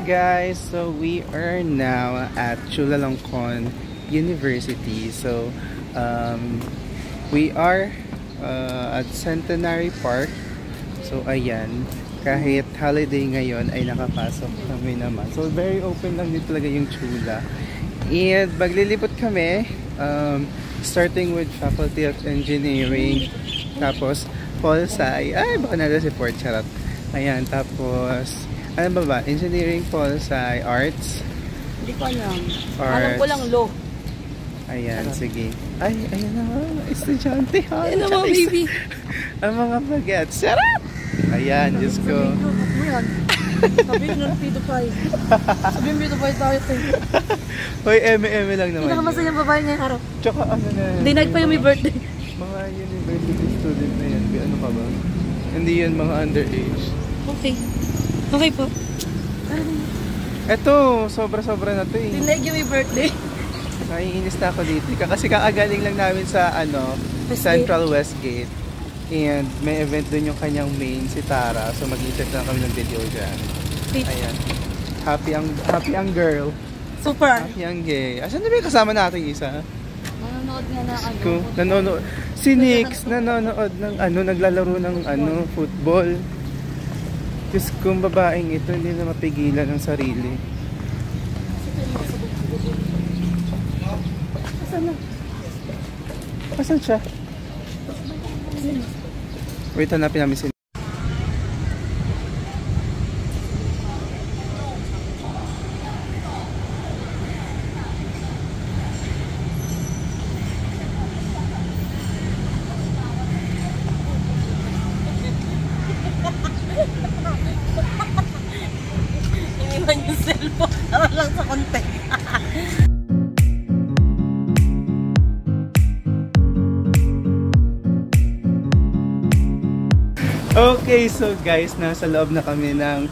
guys, so we are now at Chulalongkorn University. So we are at Centenary Park. So ayan, kahit holiday ngayon ay nakapasok kami naman. So very open lang din talaga yung Chula. And maglilipot kami, starting with Faculty of Engineering, tapos Pol-Sci, ay baka nila si Port, charot. Ayan, tapos ano ba? Engineering, Pol-Sci, Arts. Hindi ko alam. Alam ko lang law. Ayan, sige. Ay, ayan na mga estudyante. Ayan na mga baby. Ang mga bagets. Sarap! Ayan, Diyos ko. Sabi ko ng Pito Pie. Sabi yung Pito Pie tayo. Hoy, eme lang naman. Pinakamasayang babae ngayong araw. Tsaka ano na. Dinag pa yung may birthday. Mga university student na yan. Ano ka ba? Hindi yan mga underage. Okay. Okay po. Eto, sobra-sobra na to eh. Dinag yung may birthday. Naiinis na ako dito. Kasi kakagaling lang namin sa Central Westgate. And may event dun yung kanyang main, si Tara. So mag-i-set lang kami ng video dyan. Ayan. Happy ang girl. Super. Happy ang gay. Asan na ba yung kasama natin isa? Nanonood nga na Nanonood. Si Nix, nanonood ng naglalaro ng football. Diyos kong babaeng ito, hindi na mapigilan ng sarili. Asan siya? Wait, hanapin namin sila. Iniwan yung cellphone. Tara lang sa konti. Okay, so guys, nasa loob na kami ng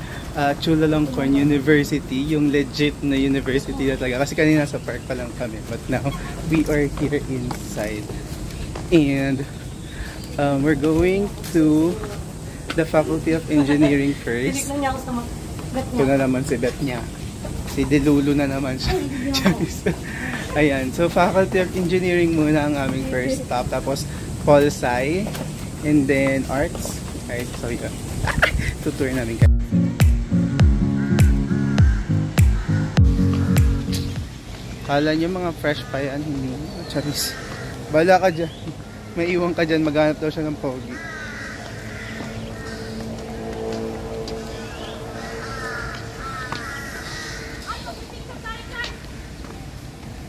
Chulalongkorn University, yung legit na university na talaga. Kasi kanina sa park pa lang kami, but now we are here inside. And we're going to the Faculty of Engineering first. Ito na naman si Beth niya. Si Delulu na naman siya. Ayan, so Faculty of Engineering muna ang aming first stop. Tapos Pol-Sci, and then Arts. Ay, sorry ka. Tutur namin ka. Kala nyo mga fresh pa yan, hindi. Charis. Bala ka dyan. May iwan ka dyan, maghanap daw siya ng pogi.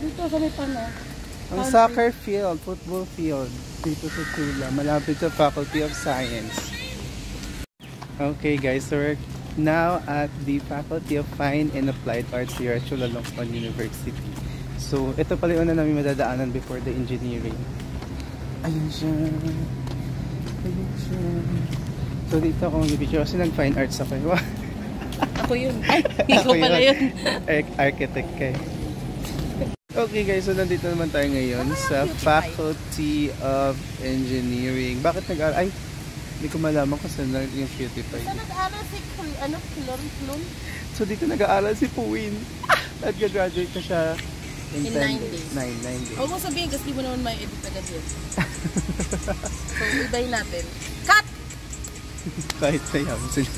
Dito sa may pano. Ang soccer field, football field. Dito sa Chula, malapit sa Faculty of Science. Okay guys, so we're now at the Faculty of Fine and Applied Arts here at Chulalongkorn University. So, ito pala yung namin madadaanan before the engineering. Ayun siya. Ayun siya. So, dito ako mag-video kasi nag-fine arts ako. Ako yun. Ay, ikaw pala yun. Architect kayo. Okay guys, so nandito naman tayo ngayon sa Faculty of Engineering. Bakit nag-aaral? Ay, hindi ko malaman kung saan yung cutie pie. Saan nag-aaral si Plum? So dito nag-aaral si Puwin. At graduate na siya in 9 days. 9 days. Huwag mo sabihin kasi di mo naman may edit agad yun. So, uday natin. Cut! Kahit sayang sila.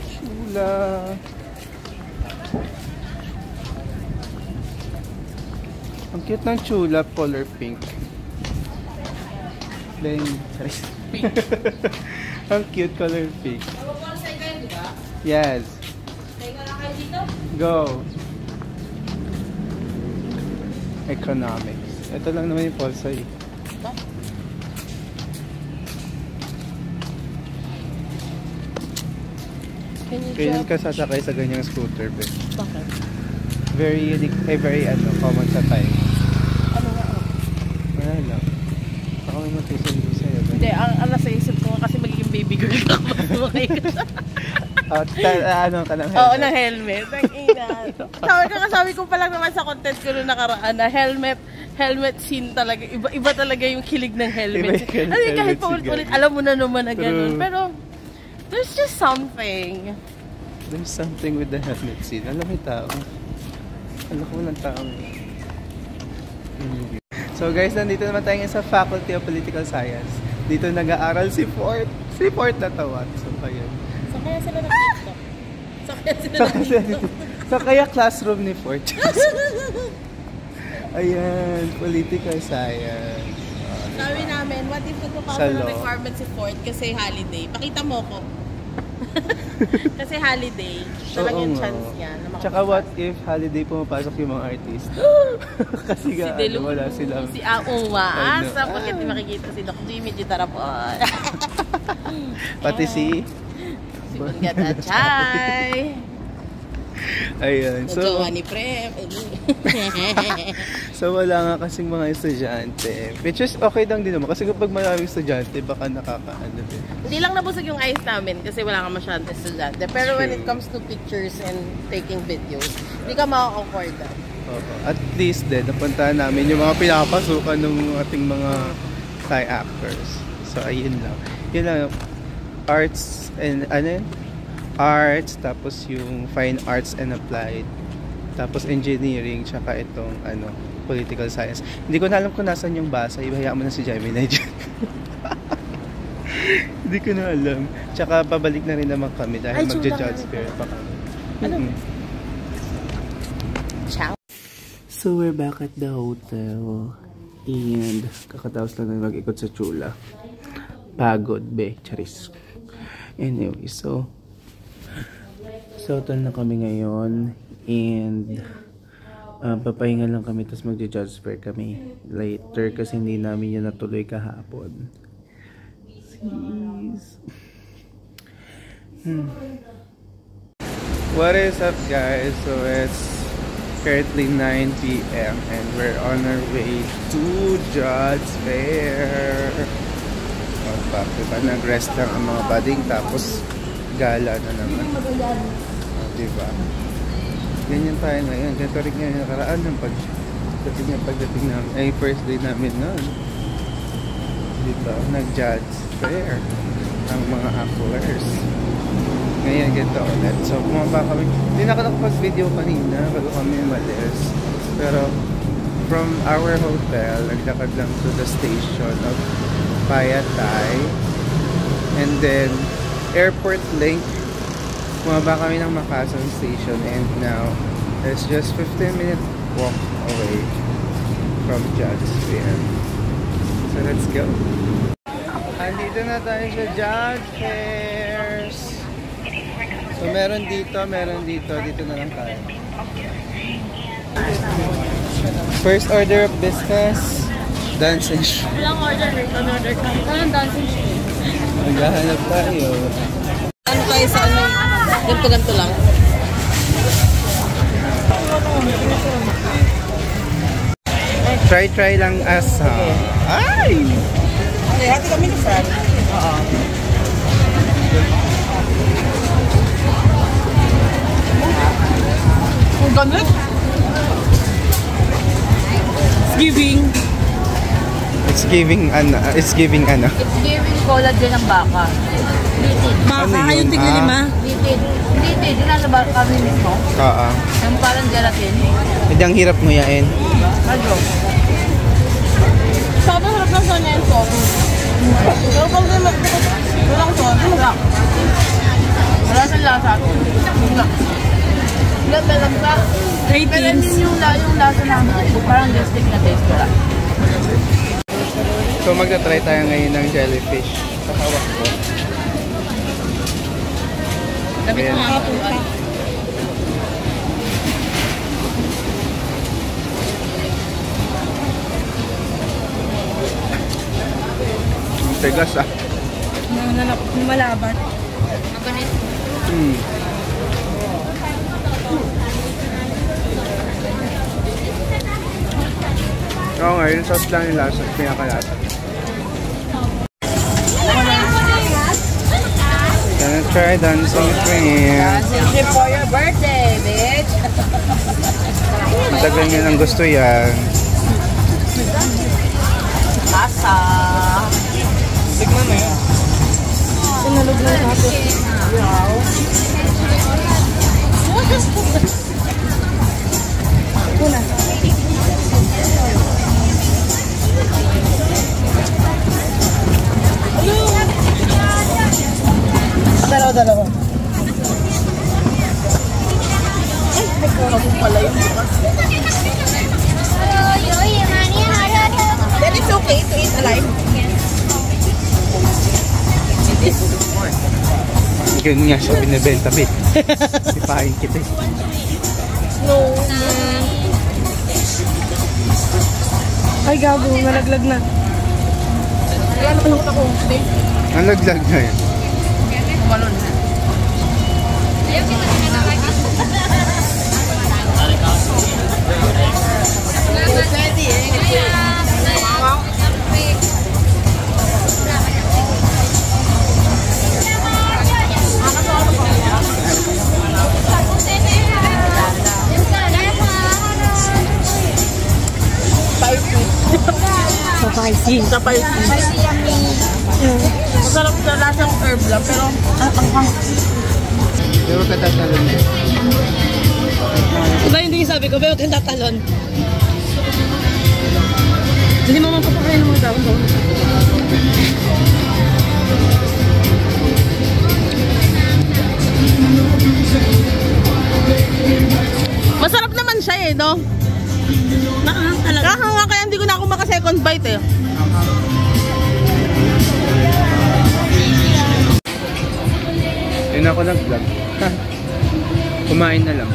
Chula! Ang cute ng Chula, color pink. Plain, sorry. Ang cute color pink. Mag-pol-sci kayo, di ba? Yes. Tayo na kayo dito? Go! Economics. Ito lang naman yung Pol-Sci. Kailan ka sasakay sa ganyang scooter, Beth? Bakit? Very unique, very common sa tayo. Ano nga? Wala lang. Baka may matusundo sa'yo. Hindi, ang nasa isip ko kasi magiging baby girl ako. Ano ka ng helmet? Oo, ng helmet. Ang ina. Sabi ko pa lang naman sa content ko nung nakaraan na helmet scene talaga. Iba talaga yung kilig ng helmet. Kahit paulit-ulit, alam mo na naman na ganun. Pero, there's just something. There's something with the helmet scene. Alam mo yung tao. Alam ko ng tao. So guys, nandito naman tayo sa Faculty of Political Science. Dito nag-aaral si Fort. Si Fort natawat. So kaya. So kaya sila nag-TikTok. So kaya classroom ni Fort. Ayan, Political Science. Sabi namin, what if nagpapasa ng requirement si Fort kasi holiday? Pakita mo ko. Kasi holiday, talagang yung chance niya na makapasok. Tsaka what if holiday pumapasok yung mga artist? Kasi si Delu, wala silang... si Aunwa, sapagkat makikita si Doc Jimmy Gitarapon. Pati si Bungata Chay. Ayan. So, Nagawa ni Prem. So wala nga kasing mga estudyante. Which is okay lang din naman. Kasi kapag maraming estudyante, baka nakakaano din. Hindi lang nabusog yung eyes namin kasi wala kang masyadong estudyante. Pero when it comes to pictures and taking videos, hindi ka maka-awkward. At least din, napuntahan namin yung mga pinapasukan ng ating mga Thai actors. So ayun lang. Yun lang. Arts and arts, tapos yung fine arts and applied, tapos engineering, tsaka itong political science. Hindi ko na alam kung nasan yung basa. Ibahayaan mo na si Gemini dyan. Hindi ko na alam. Tsaka pabalik na rin naman kami dahil magja-judge fair pa kami. Ciao. So we're back at the hotel and kakatapos lang na mag-ikot sa Chula. Pagod be, charis. Anyway, so hotel na kami ngayon and papahinga lang kami tapos magja-judge fair kami later kasi hindi namin yun natuloy kahapon. What is up guys? So it's currently 9 PM and we're on our way to judge fair. Diba, nag-rest lang ang mga bading tapos gala na naman. Diba? Ganyan tayo ngayon. Ganito rin ngayon nakaraan ng pagdating namin. Ay, first day namin noon. Diba? Nag-judge fair ang mga actors. Ngayon, ganito ulit. So, bumaba kami. Hindi na nakapag-video kanina bago kami umalis. Pero, from our hotel, naglakad lang to the station of Payatay. And then, airport link. Bumaba kami ng Makassar Station and now it's just 15-minute walk away from Judge Fair. So let's go. Andito na tayo sa Judge Fairs. So meron dito. Dito na lang tayo. First order of business, dancing show. Walang order, another kami. Walang dancing show. Maghahanap tayo. Ano tayo sa ganto lang. Try lang asa. Ay! Okay, hati kami ni Fran. Oo. Ang ganit. It's giving It's giving collagen ng baka. Litid. Baka yung tignan lima? Litid. Dinalaba kami mismo. Oo. Yung parang gelatin. Hindi ang hirap mo yain. Medyo. Sabi harap ng sonya yung sauce. Pero pag walang sauce, wala. Wala sa lasa. Wala. Lang ka. Pero yung lasa namin, parang gastic na taste ko lang. So magta-try tayo ngayon ng jellyfish. Kakawak ko. Sabi ko nga po. Tegas ah. Malabat. Magalit. Oo nga, yung sauce lang yung lasa. Pinakalasa. try dancing shrimp. Dancing shrimp for your birthday, bitch. Matagal nyo nang gusto yan. Asa. Tignan mo yan. Sinalog na natin. Wow. Ito na. Dalawa. Ay, may kurang pala yung bukas. Then it's okay to eat alive. Ganyan nga siya binibenta, be. Sipahin kita eh. No. Ay, gago. Nalaglag na. Kaya nakalungkot ako. Ang laglag na yan. Malon na. Spicy. Masarap na lasang herb lang, pero ang Pero katatalon niya. Diba hindi sabi ko, pero kang tatalon. Hindi mo mapapakain ng mga tao. Masarap naman siya eh, no? Nakahanga kaya hindi ko na ako maka-second bite eh. Yun ako nag-vlog. Kumain na lang.